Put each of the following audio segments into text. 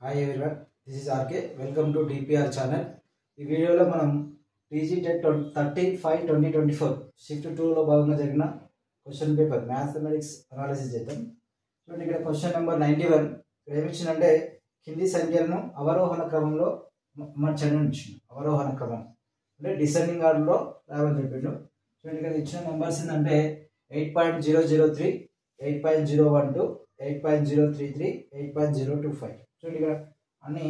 Hi everyone, this is RK. Welcome to DPR channel. ఈ వీడియోలో మనం టీజీ టెట్ 13/5/2024 షిఫ్ట్ 2లో భాగంగా జరిగిన క్వశ్చన్ పేపర్ మ్యాథమెటిక్స్ అనాలిసిస్ చేద్దాం. చూడండి, ఇక్కడ క్వశ్చన్ నెంబర్ 91 ఏమిచ్చిందంటే కింది సంఖ్యలను అవరోహణ క్రమంలో మార్చండి ఇచ్చింది. అవరోహణ క్రమం అంటే డిసెండింగ్ ఆర్డర్లో రావని చెప్పిండు. చూడండి, ఇక్కడ ఇచ్చిన నెంబర్స్ ఏంటంటే 8.003, 8.012, 8.033, 8.025. చూడండి, ఇక్కడ అన్ని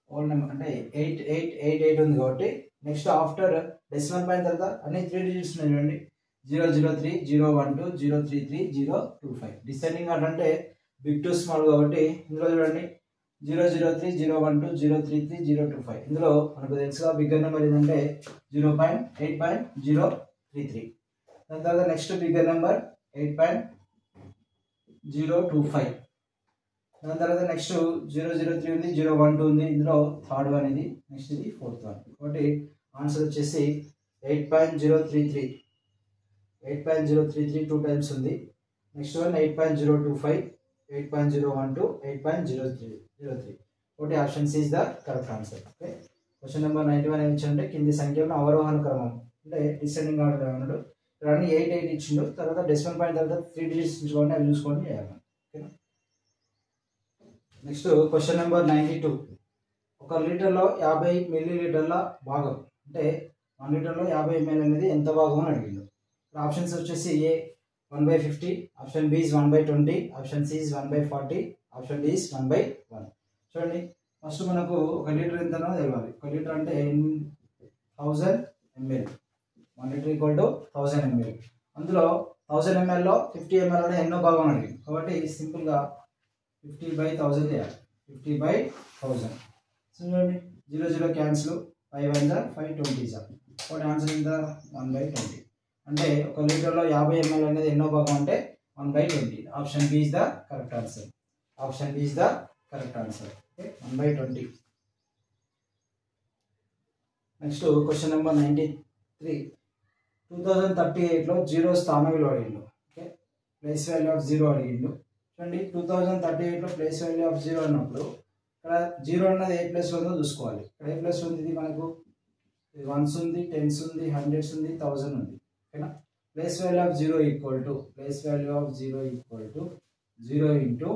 ఓల్డ్ నెంబర్ అంటే 8888 ఉంది కాబట్టి నెక్స్ట్ ఆఫ్టర్ డెసిమల్ పాయింట్ తర్వాత అన్ని 3 డిజిట్స్ ఉన్నాయి. చూడండి, 003, 012, 033, 025. డిసెండింగ్ ఆర్డర్ అంటే బిగ్ టు స్మాల్ కాబట్టి ఇందులో చూడండి 003, 012, 033, 025. ఇందులో మనకు తెలుసుగా బిగ్గర్ నెంబర్ ఏంటంటే 8.033. దాని తర్వాత నెక్స్ట్ బిగ్గర్ నెంబర్ 8.025. దాని తర్వాత నెక్స్ట్ 003 ఉంది, 012 ఉంది. ఇందులో థర్డ్ వన్ ఇది, నెక్స్ట్ ఇది ఫోర్త్ వన్. కాబట్టి ఆన్సర్ వచ్చేసి 8.033. 8.033 2 టైమ్స్ ఉంది. Next one 8.025, 8.012, 8.003. ఒకటి option C is the correct answer. Okay, question number 91 ఏమి ఇచ్చారంటే కింది సంఖ్యలను అవరోహణ క్రమం అంటే డిసెండింగ్ ఆర్డర్ అన్నాడు. ఇక్కడ అన్ని 8 ఇచ్చిండు. తర్వాత డెసిమల్ పాయింట్ తర్వాత 3 డిజిట్స్ ఉంచుకోండి, అవి చూసుకొని చేయాలి. ఓకేనా. Next question number 92. 1 లీటర్లో 50 మిల్లీలీటర్ల భాగం అంటే 1 లీటర్లో 50 ml అనేది ఎంత భాగం అని అడిగిండు. ఆప్షన్స్ వచ్చేసి A 1/50, option B 1/20, option C 1/40, option D 1/1. చూడండి, ఫస్ట్ మనకు 1 లీటర్ ఎంతనో తెలియాలి. 1 లీటర్ అంటే 1000 ml. 1 litre equal to 1000 ml. అందులో 1000 mlలో 50 ml అనేది ఎన్నో భాగం అడిగింది కాబట్టి సింపుల్గా 50/1000 చేయాలి. 50/1000. సో చూడండి, 0 క్యాన్సిల్, 5 1 5 20. కాబట్టి ఆన్సర్ ఇంత 1/20. అంటే 1 లీటర్లో 50 ml అనేది ఎన్నో భాగం అంటే 1/20. Option B is the correct answer. Option B is the correct answer. Okay, 1/20. Next question number 93. 2038లో 0 స్థాన విలువ అడిగిండు. ఓకే, ప్లేస్ వాల్యూ ఆఫ్ 0 అడిగిండు. చూడండి, 2038లో ప్లేస్ వాల్యూ ఆఫ్ 0 అన్నప్పుడు ఇక్కడ 0 అన్నది ఏ ప్లేస్లో ఉందో చూసుకోవాలి. ఇక్కడ ఏ ప్లేస్లో ఉంది? ఇది మనకు 1s ఉంది, 10s ఉంది, 100s ఉంది, 1000 ఉంది. ఓకేనా. Place value of 0 equal to 0 into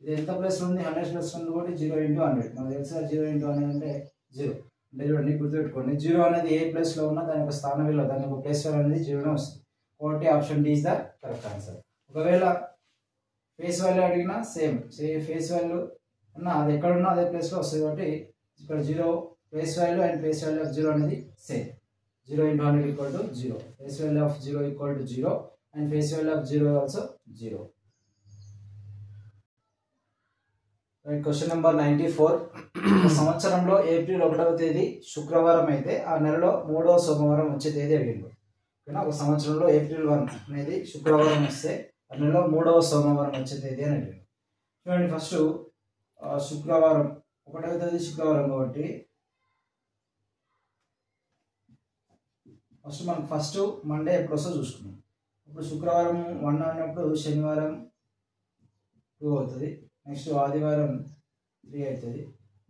ఇది ఎంత ప్లేస్లో ఉంది? 100 ప్లేస్లో ఉంది కాబట్టి 0 × 100. మనకు తెలుసా 0 × 100 అంటే 0. అంటే చూడండి, గుర్తుపెట్టుకోండి, 0 అనేది ఏ ప్లేస్లో ఉన్నా దాని యొక్క స్థాన విలువ, దాని యొక్క ప్లేస్ వాల్యూ అనేది 0 వస్తుంది. కాబట్టి option D is the correct answer. ఒకవేళ ఫేస్ వాల్యూ అడిగినా సేమ్ ఫేస్ వాల్యూ ఉన్నా అది ఎక్కడున్నా అదే ప్లేస్లో వస్తుంది. కాబట్టి ఇక్కడ 0 face value and face value of 0 అనేది same. 0 × 100 equal to 0. Face value of 0 equal to 0 and face value of 0 also 0. Question number 94. సంవత్సరంలో ఏప్రిల్ 1వ తేదీ శుక్రవారం అయితే ఆ నెలలో 3వ సోమవారం వచ్చే తేదీ అడిగిండు. ఓకేనా. ఒక సంవత్సరంలో ఏప్రిల్ 1 అనేది శుక్రవారం వస్తే ఆ నెలలో 3వ సోమవారం వచ్చే తేదీ అని అడిగిండు. చూడండి, ఫస్ట్ శుక్రవారం 1వ తేదీ శుక్రవారం కాబట్టి ఫస్ట్ మనకు ఫస్ట్ మండే ఎప్పుడు వస్తుందో చూసుకున్నాం. ఇప్పుడు శుక్రవారం 1 అన్నప్పుడు శనివారం 2 అవుతుంది, నెక్స్ట్ ఆదివారం 3 అవుతుంది,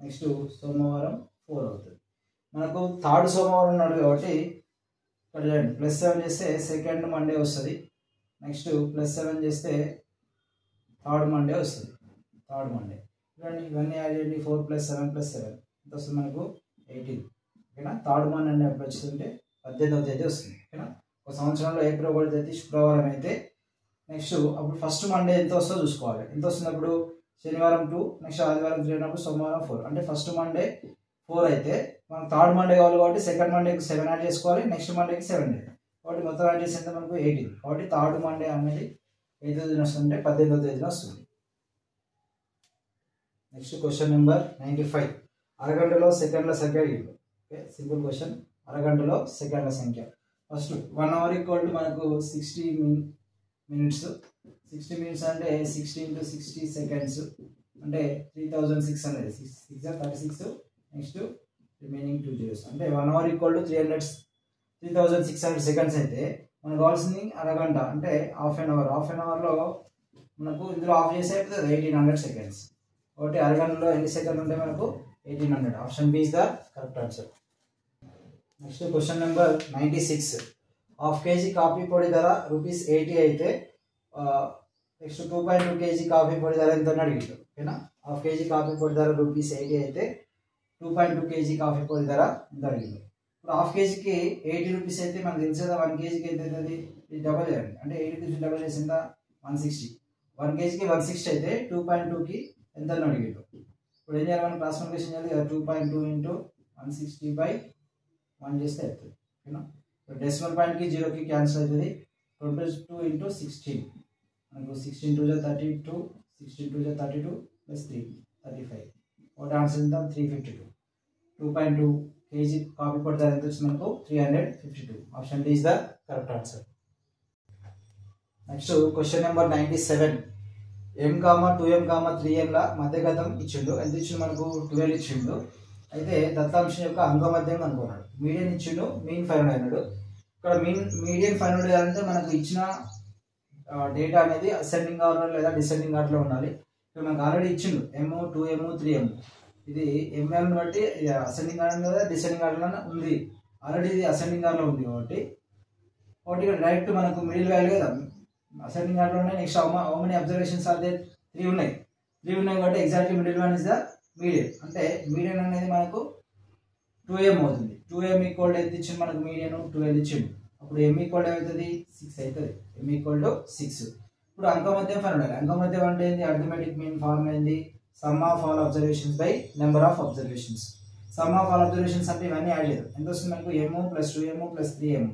నెక్స్ట్ సోమవారం 4 అవుతుంది. మనకు థర్డ్ సోమవారం ఉన్నాడు కాబట్టి ఇక్కడ చూడండి, +7 చేస్తే సెకండ్ మండే వస్తుంది, నెక్స్ట్ +7 చేస్తే థర్డ్ మండే వస్తుంది. థర్డ్ మండే చూడండి, ఇవన్నీ యాడ్ చేయండి. 4 + 7 + 7 ఎంత వస్తుంది? మనకు 18. ఓకేనా. థర్డ్ మండే ఎప్పుడు వచ్చిందంటే 18వ తేదీ వస్తుంది. ఓకేనా. ఒక సంవత్సరంలో ఏప్రిల్ 1వ తేదీ శుక్రవారం అయితే నెక్స్ట్ అప్పుడు ఫస్ట్ మండే ఎంత వస్తుందో చూసుకోవాలి. ఎంత వస్తుంది? అప్పుడు శనివారం 2, నెక్స్ట్ ఆదివారం 3 అయినప్పుడు సోమవారం 4. అంటే ఫస్ట్ మండే 4 అయితే మనకు థర్డ్ మండే కావాలి కాబట్టి సెకండ్ మండేకి 7 యాడ్ చేసుకోవాలి, నెక్స్ట్ మండేకి 7 కాబట్టి మొత్తం యాడ్ చేస్తే మనకు 18. కాబట్టి థర్డ్ మండే అనేది ఏ తేదీన వస్తుందంటే 18వ తేదీన వస్తుంది. Next question number 95. అరగంటలో సెకండ్ల సంఖ్య అడిగిండు. Okay, simple question. అరగంటలో సెకండ్ల సంఖ్య. ఫస్ట్ 1 అవర్ ఈక్వల్ టు మనకు 60 మినిట్స్. 60 మినిట్స్ అంటే 60 × 60 సెకండ్స్ అంటే 3600. 6 × 36, నెక్స్ట్ రిమైనింగ్ 2 zeros అంటే 1 అవర్ ఈక్వల్ టు 3600 సెకండ్స్ అయితే మనకు కావాల్సింది అరగంట అంటే హాఫ్ అన్ అవర్లో మనకు ఇందులో ఆఫ్ చేసే 1800 సెకండ్స్. కాబట్టి అరగంటలో ఎన్ని సెకండ్లు ఉంటే మనకు 1800. Option B is the correct answer. Next question number 96. Half KG coffee పొడి ధర ₹80 అయితే నెక్స్ట్ 2.2 కేజీ కాఫీ పొడి ధర ఎంత అని అడిగిండు. ఓకేనా, హాఫ్ కేజీ కాఫీ పొడి ధర ₹80 అయితే 2.2 కేజీ కాఫీ పొడి ధర ఎంత అడిగిండు. ఇప్పుడు హాఫ్ కేజీకి ₹80 అయితే మనకు తెలిసి 1 కేజీకి ఎంత అవుతుంది, ఇది డబల్ చేయండి. అంటే 80 డబల్ చేసిందా 160. 1 కేజీకి 160 అయితే 2.2కి ఎంత అని అడిగిండు. ఇప్పుడు ఏం చేయాలి, మనం క్లాస్ మల్టిప్లికేషన్ చేయాలి కదా. 2.2 × 160/1 చేస్తే అవుతుంది. ఓకేనా, డెసిమల్ పాయింట్కి 0కి క్యాన్సిల్ అవుతుంది. 22 × 16 మనకు 16 2 32, 16 2 32 + 3 35. ఒకటి ఆన్సర్ ఎంత 352. 2.2 కేజీ కాఫీ పొడి ధర ఎంత వచ్చింది మనకు 352. Option D is the correct answer. Next question number 97. m, 2m, 3m ల మధ్యగతం ఇచ్చిండు. ఎంత ఇచ్చిండు మనకు 12 ఇచ్చిండు. అయితే దత్తాంశం యొక్క అంగమధ్యం కనుక్కున్నాడు. మీడియన్ ఇచ్చిండు, మీన్ 500 అన్నాడు. ఇక్కడ మీడియన్ 500 అంటే మనకు ఇచ్చిన డేటా అనేది అసెండింగ్ ఆర్డర్ లేదా డిసెండింగ్ ఆర్డర్లో ఉండాలి. ఇక్కడ మనకు ఆల్రెడీ ఇచ్చిండు m, 2m, 3m. ఇది ఎంఎం బట్టి అసెండింగ్ ఆర్డర్ లేదా డిసెండింగ్ ఆర్డర్లో ఉంది. ఆల్రెడీ ఇది అసెండింగ్ ఆర్డర్లో ఉంది కాబట్టి ఇక్కడ డైరెక్ట్ మనకు మిడిల్ వాల్యూ కదా అసెండింగ్ ఆర్డర్లో ఉన్నాయి. Next how many observations are there 3 ఉన్నాయి. 3 ఉన్నాయి కాబట్టి exactly middle one is the median. అంటే మీడియన్ అనేది మనకు 2m అవుతుంది. 2m ఈక్వల్ ఎంత ఇచ్చింది మనకు మీడియన్ 12 ఇచ్చిండు. అప్పుడు m ఈక్వల్ అవుతుంది 6 అవుతుంది. m equal to 6. ఇప్పుడు అంకమధ్యం ఫైండ్. అంకమధ్యం అంటే ఏంటి, అర్థమెటిక్ మీన్ ఫార్మ్ ఏంది, some of all observations by number of observations. Some of all observations అంటే ఇవన్నీ యాడ్ చేద్దాం. ఎంత వస్తుంది మనకు m + 2m + 3m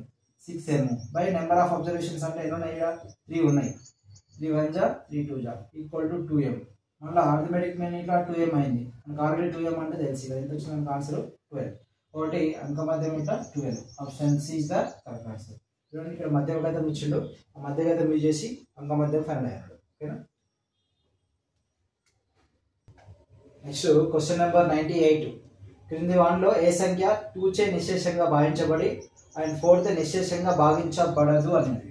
6m by number of observations అంటే ఎన్ని ఉన్నాయి, 3 ఉన్నాయి. 3 1 = 3 2 ఈక్వల్ టు 2m. మళ్ళీ అర్థమెటిక్ మీన్ ఇట్లా 2m అయింది. మనకు ఆల్రెడీ 2m అంటే తెలిసి ఎంత వచ్చింది మనకు ఆన్సర్ 12. ఒకటి అంకమధ్యం ఇట్లా 12. Option C is the correct answer. చూడండి ఇక్కడ మధ్యగతం ఇచ్చిండు, ఆ మధ్యగతం యూజ్ చేసి అంకమధ్యం ఫైండ్ అయ్యాడు. ఓకేనా. Next question number 98. క్రింది వాటిలో ఏ సంఖ్య 2 చే నిశ్శేషంగా భాగించబడి అండ్ 4th నిశ్శేషంగా భాగించబడదు అనేది.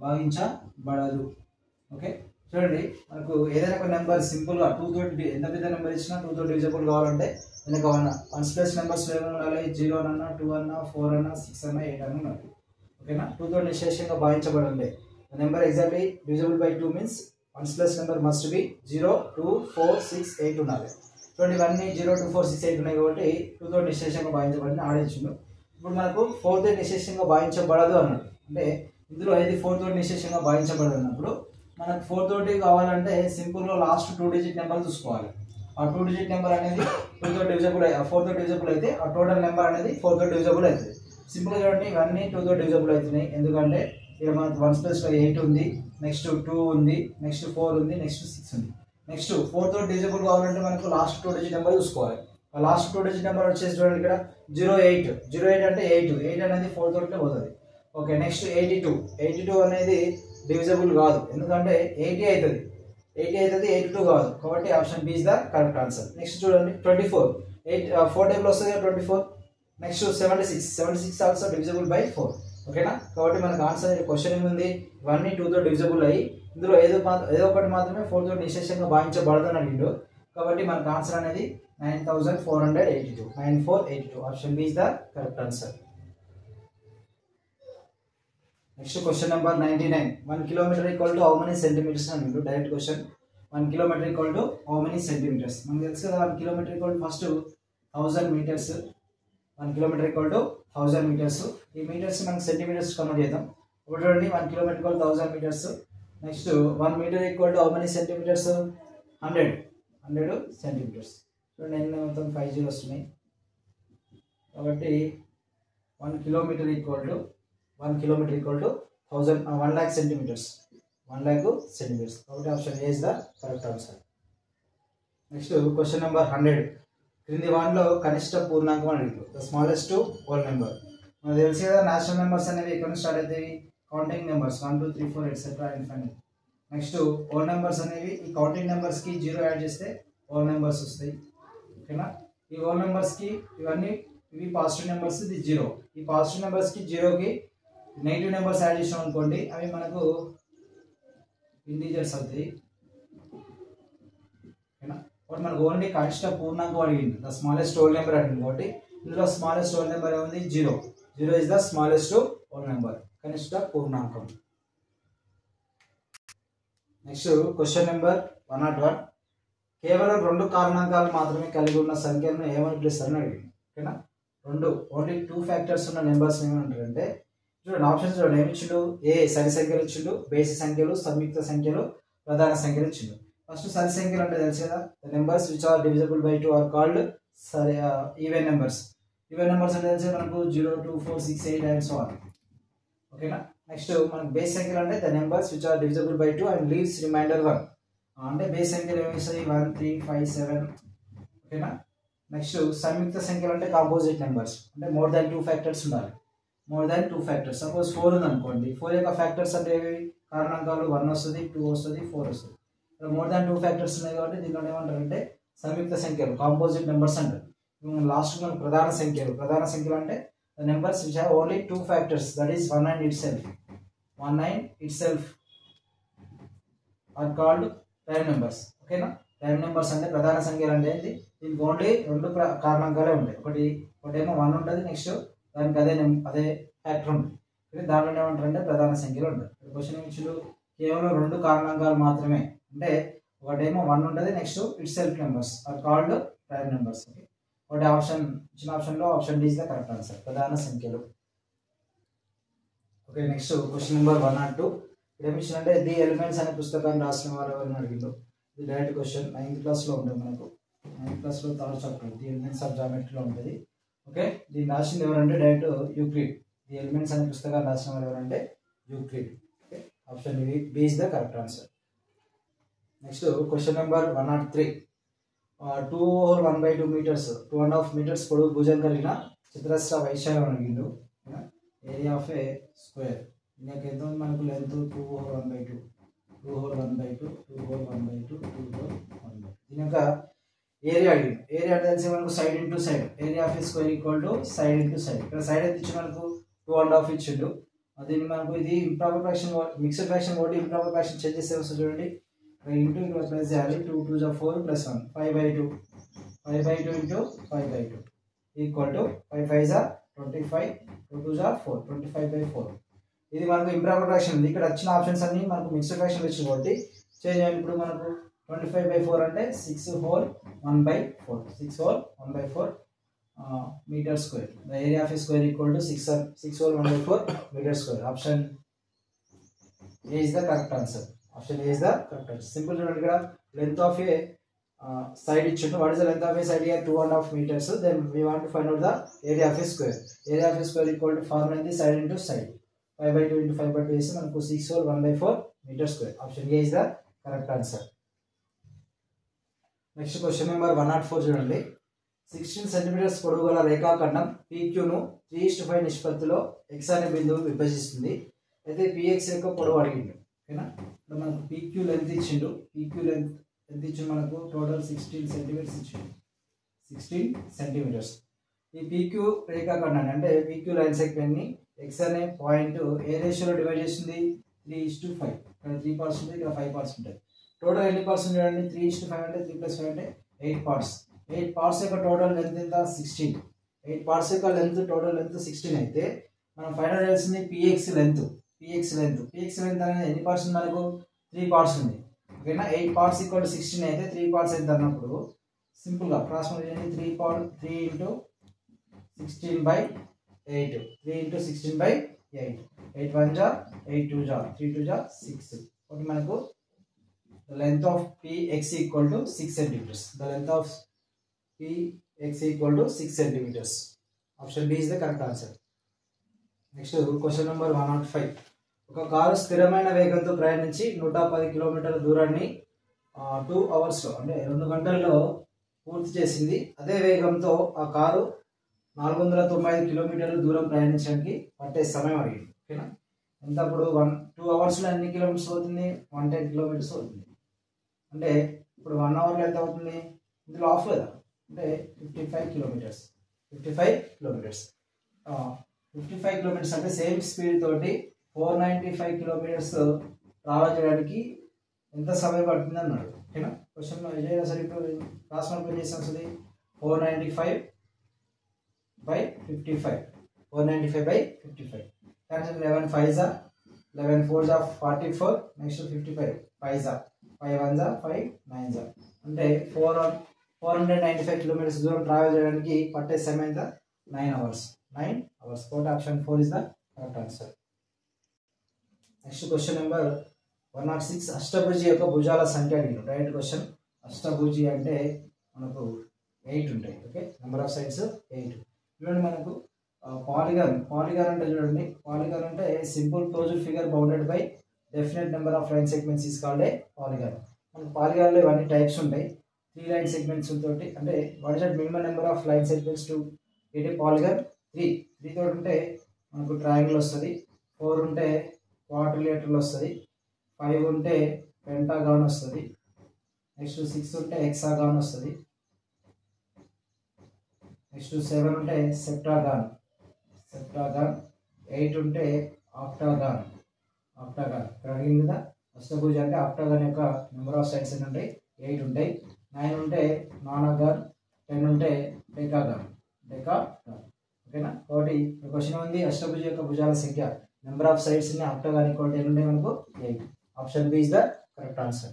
భాగించబడదు. ఓకే, చూడండి మనకు ఏదైనా ఒక నెంబర్ సింపుల్గా 2 తోటి ఎంత పెద్ద నెంబర్ ఇచ్చినా 2 తోటి డివిజబుల్ కావాలంటే వెనక 1 ప్లస్ నెంబర్స్ ఏమైనా ఉండాలి, 0 అన్నా 2 అన్నా 4 అన్నా 6 అన్నా 8 అన్నా ఉండాలి. ఓకేనా, 2 తోటి నిశ్శేషంగా భాగించబడండి. Number exactly divisible by 2 means 1 plus number must be 0 2 4 6 8 ఉండాలి. చూడండి ఇవన్నీ 0 2 4 6 8 ఉన్నాయి కాబట్టి 2 తోటి నిశ్శేషంగా భాగించబడిన ఆడించిండు. ఇప్పుడు మనకు 4th నిశ్శేషంగా భాగించబడదు అన్నాడు. అంటే ఇందులో ఏది 4th తోటి నిశ్శేషంగా భాగించబడదు అన్నప్పుడు మనకు 4 తోటి కావాలంటే సింపుల్గా లాస్ట్ 2 డిజిట్ నెంబర్ చూసుకోవాలి. ఆ 2 డిజిట్ నెంబర్ అనేది 2 తోటి డివిజబుల్ 4 తోటి డివిజబుల్ అయితే ఆ టోటల్ నెంబర్ అనేది 4 తోటి డివిజబుల్ అవుతుంది. సింపుల్గా చూడండి ఇవన్నీ 2 తోటి డివిజబుల్ అవుతున్నాయి. ఎందుకంటే ఇక్కడ మనకు 1 ప్లస్లో 8 ఉంది, నెక్స్ట్ 2 ఉంది, నెక్స్ట్ 4 ఉంది, నెక్స్ట్ 6 ఉంది. నెక్స్ట్ 4 తోటి డివిజబుల్ కావాలంటే మనకు లాస్ట్ 2 డిజిట్ నెంబర్ చూసుకోవాలి. ఆ లాస్ట్ 2 డిజిట్ నెంబర్ వచ్చేసి చూడండి ఇక్కడ 08 అంటే 8 అనేది 4 తోటి పోతుంది. ఓకే, నెక్స్ట్ 82 అనేది డివిజబుల్ కాదు, ఎందుకంటే 80 అవుతుంది, 82 కాదు. కాబట్టి option B is the correct answer. Next చూడండి 24 4 టేబుల్ వస్తుంది కదా 24. Next 76 also divisible by 4. ఓకేనా, కాబట్టి మనకు ఆన్సర్ క్వశ్చన్ ఏముంది, ఇవన్నీ 2 తో డివిజబుల్ అయ్యి ఇందులో ఏదో ఒకటి మాత్రమే 4 తో నిశ్శేషంగా భాగించబడదు అని అడిగిండు. కాబట్టి మనకు ఆన్సర్ అనేది 9482 9482. Option B is the correct answer. Next question number 99. 1 kilometer equal to how many centimetres అని అడిగిండు. Direct question. 1 kilometer equal to how many centimetres. మనకు తెలుసు కదా 1 kilometer equal to first 1000 metres. 1 kilometer equal to 1000 metres. ఈ metres మనం centimetres convert చేద్దాం. ఇప్పుడు చూడండి 1 kilometer equal to 1000 metres. Next 1 meter equal to how many centimetres 100 centimeters. చూడండి ఎన్ని మొత్తం 5 zeros ఉన్నాయి. కాబట్టి 1 kilometer equal to 1 lakh centimeters. 1 lakh centimeters. కాబట్టి option A is the correct answer. Next question number 100. క్రింది వాటిలో కనిష్ట పూర్ణాంకం అని అడిగారు. The smallest whole number. మనకు తెలిసి కదా నేషనల్ నెంబర్స్ అనేవి ఎక్కడ నుంచి స్టార్ట్ అవుతాయి, counting numbers 1 2 3 4 etcetera infinite. Next whole numbers అనేవి ఈ కౌంటింగ్ నెంబర్స్కి 0 యాడ్ చేస్తే హోల్ నెంబర్స్ వస్తాయి. ఓకేనా, ఈ హోల్ నెంబర్స్కి ఇవి పాజిటివ్ నెంబర్స్, ఇది 0. ఈ పాజిటివ్ నెంబర్స్కి 0కి నెగిటివ్ నెంబర్స్ యాడ్ చేసాం అనుకోండి, అవి మనకు ఇంటీజర్స్ అవుతాయి. ఓకేనా, ఒకటి మనకు ఓన్లీ కనిష్ట పూర్ణాంకం అడిగింది, ద స్మాలెస్ట్ హోల్ నెంబర్ అడిగింది. కాబట్టి ఇందులో స్మాలెస్ట్ హోల్ నెంబర్ ఏముంది? 0. 0 is the smallest whole number, కనిష్ట పూర్ణాంకం. Next question number 101. కేవలం 2 కారణాంకాలు మాత్రమే కలిగి ఉన్న సంఖ్యను ఏమని పిలుస్తారని అడిగింది. ఓకేనా, ఓన్లీ 2 ఫ్యాక్టర్స్ ఉన్న నెంబర్స్ ఏమంటారంటే, చూడండి ఆప్షన్స్ చూడండి, ఏమి ఇచ్చిండు? ఏ సరి సంఖ్యలు ఇచ్చిండు, బేసి సంఖ్యలు, సంయుక్త సంఖ్యలు, ప్రధాన సంఖ్యలు ఇచ్చిండు. ఫస్ట్ సరి సంఖ్యలు అంటే తెలుసు కదా, the numbers which are divisible by 2 are called even numbers. Even numbers అంటే తెలుసు మనకు 0, 2, 4, 6, 8 అండ్ సో ఆన్. ఓకేనా, నెక్స్ట్ మనకు బేస్ సంఖ్యలు అంటే the numbers which are divisible by 2 and leaves remainder 1. అంటే బేస్ సంఖ్యలు ఏమిస్తాయి? 1, 3, 5, 7. ఓకేనా, నెక్స్ట్ సంయుక్త సంఖ్యలు అంటే కాంపోజిట్ నెంబర్స్, అంటే మోర్ దాన్ 2 ఫ్యాక్టర్స్ ఉండాలి. More than 2 factors. సపోజ్ 4 ఉంది అనుకోండి, 4 యొక్క ఫ్యాక్టర్స్ అంటే ఏవి? కారణాంకాలు 1 వస్తుంది, 2 వస్తుంది, 4 వస్తుంది. ఇక్కడ మోర్ దాన్ 2 ఫ్యాక్టర్స్ ఉన్నాయి కాబట్టి దీనిలో ఏమంటారంటే సంయుక్త సంఖ్యలు, కాంపోజిట్ నెంబర్స్ అంటారు. లాస్ట్ మనకు ప్రధాన సంఖ్యలు. ప్రధాన సంఖ్యలు అంటే the numbers which have only 2 factors, that is 1 and itself. 1 and itself are called prime numbers. ఓకేనా, ప్రైమ్ నెంబర్స్ అంటే ప్రధాన సంఖ్యలు అంటే ఏంటి? దీనికి ఓన్లీ 2 కారణాంకాలే ఉంటాయి. ఒకటేమో 1 ఉంటుంది, నెక్స్ట్ దానికి అదే ఫ్యాక్టర్ ఉంటుంది. దాంట్లో ఏమంటారంటే ప్రధాన సంఖ్యలు ఉంటాయి. క్వశ్చన్ ఏమిచ్చిండు? కేవలం 2 కారణాంకాలు మాత్రమే, అంటే ఒకటేమో 1 ఉంటుంది, next itself numbers are called prime numbers. ఒకటి ఆప్షన్ ఇచ్చిన ఆప్షన్లో option D is the correct answer, ప్రధాన సంఖ్యలు. Okay, next question number 102. ఇక్కడ ఏమిచ్చిందంటే ది ఎలిమెంట్స్ అనే పుస్తకాన్ని రాసిన వారు ఎవరిని అడిగిందో. ఇది డైరెక్ట్ క్వశ్చన్, 9th క్లాస్లో ఉంటుంది మనకు. 9th క్లాస్లో 3rd chapter the elements of జామెట్రీలో ఉంటుంది. ఓకే, దీన్ని రాసింది ఎవరంటే డైరెక్ట్ యూక్లిడ్. ది ఎలిమెంట్స్ అనే పుస్తకాన్ని రాసిన వారు ఎవరంటే Euclid. Okay, option B is the correct answer. Next question number 103. 2 over 1/2 meters, 2.5 meters పొడవు భుజం కలిగిన చతురస్ర వైశాల్యం అడిగిండు. Area of A square. ఇంకా ఎంత ఉంది మనకు? Length 2 over 1/2, 2 over 1/2, 2 over 1/2, 2 over 1/2. దీని యొక్క ఏరియా అడిగింది. ఏరియా అంటే తెలిసి మనకు side into side. Area of A square equal to side into side. ఇక్కడ సైడ్ ఎంత ఇచ్చి మనకు 2.5 ఇచ్చిండు. దీన్ని మనకు ఇది ఇంప్రాపర్ ఫ్రాక్షన్, మిక్స్డ్ ఫ్రాక్షన్ ఒకటి ఇంప్రాపర్ ఫ్రాక్షన్ చేంజ్ చేస్తే వస్తుంది చూడండి. ఇంటూ ఇక్కడ ప్లస్ చేయాలి. 2 2s are 4 plus 1 5/2. 5/2 into 5/2 equal to 5 5s are 25, 2 2s are 4, 25/4. ఇది మనకు ఇంప్రాపర్ ఫ్రాక్షన్ ఉంది. ఇక్కడ వచ్చిన ఆప్షన్స్ అన్ని మనకు మిక్స్డ్ ఫ్రాక్షన్ వచ్చింది కాబట్టి చేంజ్ అయ్యింది. ఇప్పుడు మనకు 25/4 అంటే 6 whole 1/4, 6 whole 1/4 meter square. The area of a square equal to 6 whole 1/4 meter square. Option A is the correct answer. Option A is the correct answer. Simple చూడండి, ఇక్కడ length of a side ఇచ్చిండు. What is the length of a side here? 2.5 meters. Then we want to find out the area of a square. Area of a square equal to formula in the side into side. 5/2 into 5/2 is మనకు 6 whole 1/4 meter square. Option A is the correct answer. Next question number 104 చూడండి. 16 centimetres పొడవు గల రేఖాఖండం PQను 3:5 నిష్పత్తిలో x అనే బిందువు విభజిస్తుంది. అయితే PX యొక్క పొడవు అడిగిండు. ఓకేనా, ఇప్పుడు మనకు PQ లెంత్ ఇచ్చిండు. PQ లెంత్ ఎంత ఇచ్చిండు మనకు? టోటల్ 16 సెంటీమీటర్స్ ఇచ్చిండు. 16 సెంటీమీటర్స్. ఈ PQ రేఖాఖండాన్ని అంటే PQ లైన్ సెగ్మెంట్ని x అనే పాయింట్ ఏ రేషియోలో డివైడ్ చేసింది? 3:5. ఇక్కడ 3 పార్ట్స్ ఉంటాయి, ఇక్కడ 5 పార్ట్స్ ఉంటాయి. టోటల్ ఎన్ని పార్ట్స్ చూడండి? 3:5 అంటే 3 + 5 అంటే 8 పార్ట్స్. 8 పార్ట్స్ యొక్క టోటల్ లెంత్ ఎంత? 16. 8 పార్ట్స్ యొక్క లెంత్ టోటల్ లెంత్ 16 అయితే మనం ఫైండ్ చేయాల్సింది PX లెంత్. PX లెంత్ అనేది ఎన్ని పార్ట్స్ ఉంది మనకు? 3 పార్ట్స్ ఉంది. ఓకేనా, 8 పార్ట్స్ ఈక్వల్ టు 16 అయితే 3 పార్ట్స్ ఎంత అన్నప్పుడు సింపుల్గా క్రాస్ మల్టిప్లై చేయండి. 3 into 16/8. 3 into 16/8. 8 1s are 8 2s are 3 2s are 6. Okay, మనకు the length of PX equal to 6 centimeters. The length of PX equal to 6 centimeters. Option B is the correct answer. Next question number 105. ఒక car స్థిరమైన వేగంతో ప్రయాణించి 110 కిలోమీటర్ల దూరాన్ని 2 అవర్స్లో అంటే 2 గంటల్లో పూర్తి చేసింది. అదే వేగంతో ఆ కారు 495 కిలోమీటర్ల దూరం ప్రయాణించడానికి పట్టే సమయం అడిగింది. ఓకేనా, ఎంత? ఇప్పుడు 2 అవర్స్లో ఎన్ని కిలోమీటర్స్ అవుతుంది? 110 కిలోమీటర్స్ అవుతుంది. అంటే ఇప్పుడు 1 అవర్లో ఎంత అవుతుంది? ఇందులో ఆఫ్ కదా, అంటే 55 కిలోమీటర్స్. 55 కిలోమీటర్స్. 55 కిలోమీటర్స్ అంటే సేమ్ స్పీడ్ తోటి 495 కిలోమీటర్స్ ట్రావెల్ చేయడానికి ఎంత సమయం పడుతుంది అన్నాడు. ఓకేనా, క్వశ్చన్ ఏదైనా సరే ఇప్పుడు క్లాస్ మల్టిప్లై చేసిన వస్తుంది 495/55 495/55 cancel 11 5s 11 4s 44 next 55 5s 5 1s 5 9s అంటే 495 కిలోమీటర్స్ దూరం ట్రావెల్ చేయడానికి పట్టే సమయం ఎంత 9 అవర్స్ కాబట్టి option 4 is the correct answer. Next question number 106 అష్టభుజి యొక్క భుజాల సంఖ్య అడిగారు. Right question. అష్టభుజి అంటే మనకు 8 ఉంటాయి. Okay, number of sides 8. చూడండి మనకు పాలిగాన్ అంటే చూడండి, పాలిగాన్ అంటే simple closed figure bounded by definite number of line segments is called a polygon. మనకు పాలిగాన్లో ఇవన్నీ టైప్స్ ఉంటాయి. 3 లైన్ సెగ్మెంట్స్ తోటి అంటే what is the minimum number of line segments to get a polygon 3 తోటి ఉంటే మనకు ట్రయాంగిల్ వస్తుంది, 4 ఉంటే క్వాడ్రిలేటరల్ వస్తుంది, 5 ఉంటే పెంటాగాన్ వస్తుంది, నెక్స్ట్ 6 ఉంటే హెక్సాగాన్ వస్తుంది, నెక్స్ట్ 7 ఉంటే సెప్టాగాన్, 8 ఉంటే ఆక్టాగాన్. అడిగింది కదా, అష్టభుజి అంటే ఆక్టాగాన్ యొక్క నెంబర్ ఆఫ్ సైడ్స్ ఎన్ని ఉంటాయి 8 ఉంటాయి. 9 ఉంటే నానాగాన్, 10 ఉంటే డెకాగాన్. ఓకేనా. కాబట్టి క్వశ్చన్ ఉంది అష్టభుజి యొక్క భుజాల సంఖ్య number of sides octagon equal to ఎన్ని ఉంటాయి మనకు 8. Option B is the correct answer.